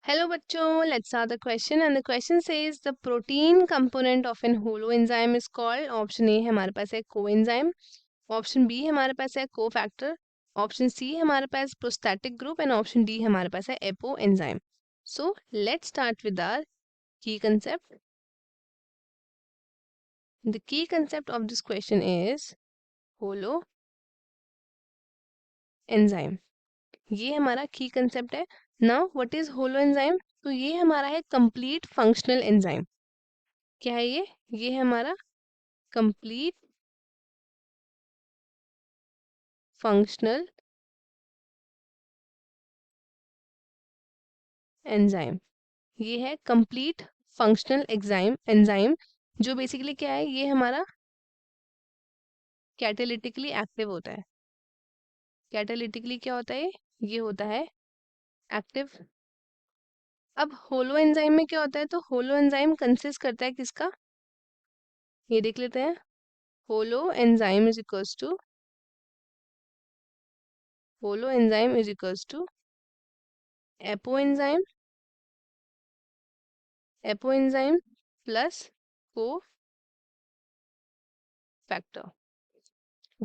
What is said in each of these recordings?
Hello बच्चों, let's start the question and the question says the protein component of an holoenzyme is called option A है हमारे पास है coenzyme, option B है हमारे पास है cofactor, option C है हमारे पास prosthetic group and option D है हमारे पास है apoenzyme. So let's start with our key concept. The key concept of this question is holoenzyme. ये हमारा की कंसेप्ट है. Now what is holo enzyme? तो ये हमारा है कंप्लीट फंक्शनल एंजाइम. क्या है ये है हमारा कंप्लीट फंक्शनल एंजाइम. ये है कंप्लीट फंक्शनल एंजाइम जो बेसिकली क्या है, ये हमारा कैटालिटिकली एक्टिव होता है. कैटालिटिकली क्या होता है? ये होता है एक्टिव. अब होलो एंजाइम में क्या होता है? तो होलो एंजाइम कंसिस्ट करता है किसका? ये देख लेते हैं. Holoenzyme is equals to apoenzyme plus cofactor.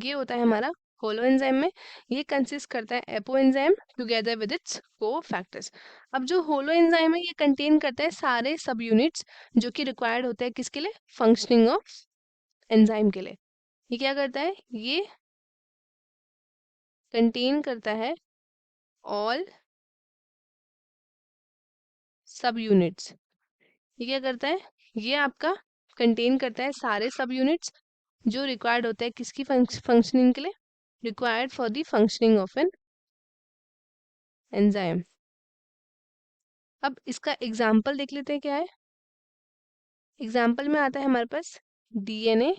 ये होता है हमारा होलो एंजाइम में. ये कंसिस्ट करता है apoenzyme together with its cofactors. अब जो होलो एंजाइम है ये कंटेन करता है सारे सब यूनिट्स जो कि रिक्वायर्ड होते हैं किसके लिए? फंक्शनिंग ऑफ एंजाइम के लिए. ये क्या करता है? ये कंटेन करता है ऑल सब यूनिट्स. ये क्या करता है? ये आपका कंटेन करता है सारे सब यूनिट्स जो रिक्वायर्ड होता है किसकी फंक्शनिंग के लिए? Required for the functioning of an enzyme. अब इसका एग्जाम्पल देख लेते हैं क्या है. एग्जाम्पल में आता है हमारे पास DNA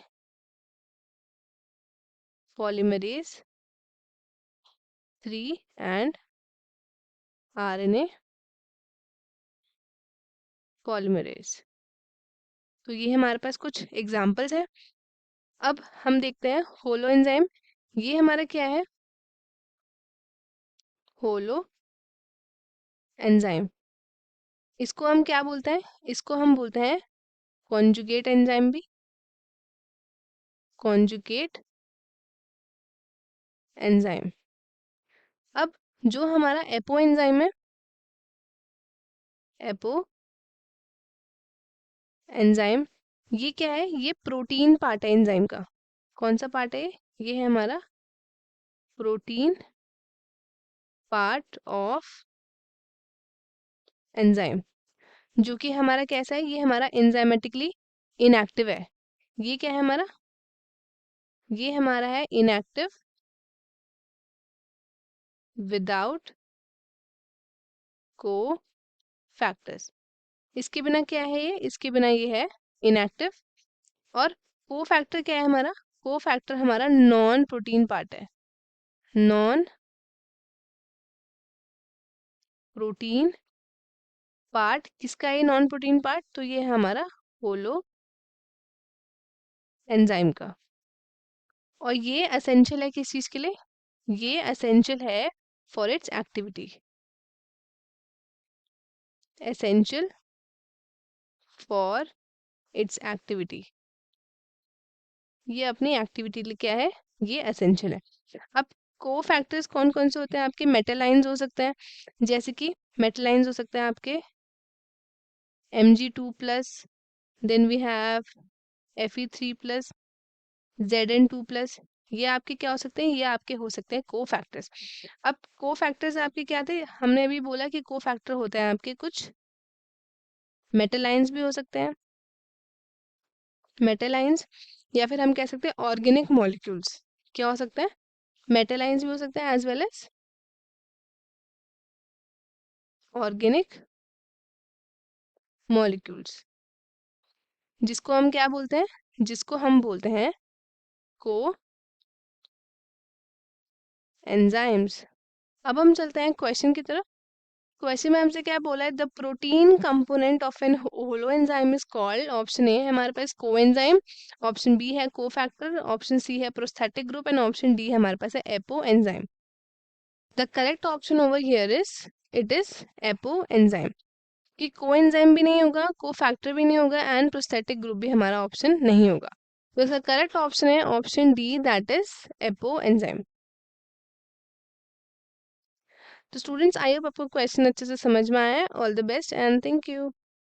polymerase 3 and RNA polymerase. तो ये हमारे पास कुछ एग्जाम्पल्स है. अब हम देखते हैं होलो एंजाइम. ये हमारा क्या है? Holo enzyme. इसको हम क्या बोलते हैं? इसको हम बोलते हैं कॉन्जुगेट एंजाइम भी. Conjugate enzyme. अब जो हमारा एपो एंजाइम है, एपो एंजाइम, ये क्या है? ये प्रोटीन पार्ट है एंजाइम का. कौन सा पार्ट है? ये है हमारा प्रोटीन पार्ट ऑफ एंजाइम जो कि हमारा कैसा है? ये हमारा एंजाइमेटिकली इनएक्टिव है. ये क्या है हमारा? ये हमारा है इनएक्टिव विदाउट को फैक्टर्स. इसके बिना क्या है? ये इसके बिना ये है इनएक्टिव. और को फैक्टर क्या है हमारा? को फैक्टर हमारा नॉन प्रोटीन पार्ट है. नॉन प्रोटीन पार्ट किसका है? Non protein part. तो ये है हमारा होलो एंजाइम का. और ये एसेंशियल है किस चीज के लिए? ये एसेंशियल है for its activity. Essential for its activity. ये अपनी एक्टिविटी लिए क्या है? ये एसेंशियल है. अब को फैक्टर्स कौन कौन से होते हैं आपके? मेटलाइंस हो सकते हैं. जैसे कि मेटलाइंस हो सकते हैं आपके Mg2+, then we have Fe3+, Zn2+. ये आपके क्या हो सकते हैं? ये आपके हो सकते हैं को फैक्टर्स. अब को फैक्टर्स आपके क्या थे? हमने अभी बोला कि को फैक्टर होते हैं आपके कुछ मेटलाइंस भी हो सकते हैं. मेटलाइंस या फिर हम कह सकते हैं ऑर्गेनिक मॉलिक्यूल्स. क्या हो सकता है? मेटलाइंस भी हो सकते हैं as well as organic molecules. जिसको हम क्या बोलते हैं? जिसको हम बोलते हैं को एंजाइम्स. अब हम चलते हैं क्वेश्चन की तरफ. क्वेश्चन में हमसे क्या बोला है? The protein component of an holoenzyme is called. Option A है हमारे पास कोएंजाइम, ऑप्शन बी है कोफैक्टर, ऑप्शन सी है prosthetic group and option D हमारे पास है apoenzyme. The correct option over here is it is apoenzyme. कि coenzyme भी नहीं होगा, कोफैक्टर भी नहीं होगा एंड प्रोस्थेटिक ग्रुप भी हमारा ऑप्शन नहीं होगा। तो इसका करेक्ट ऑप्शन है option D, that is apo enzyme. तो स्टूडेंट्स, आई होप आपको क्वेश्चन अच्छे से समझ में आया है। All the best and thank you.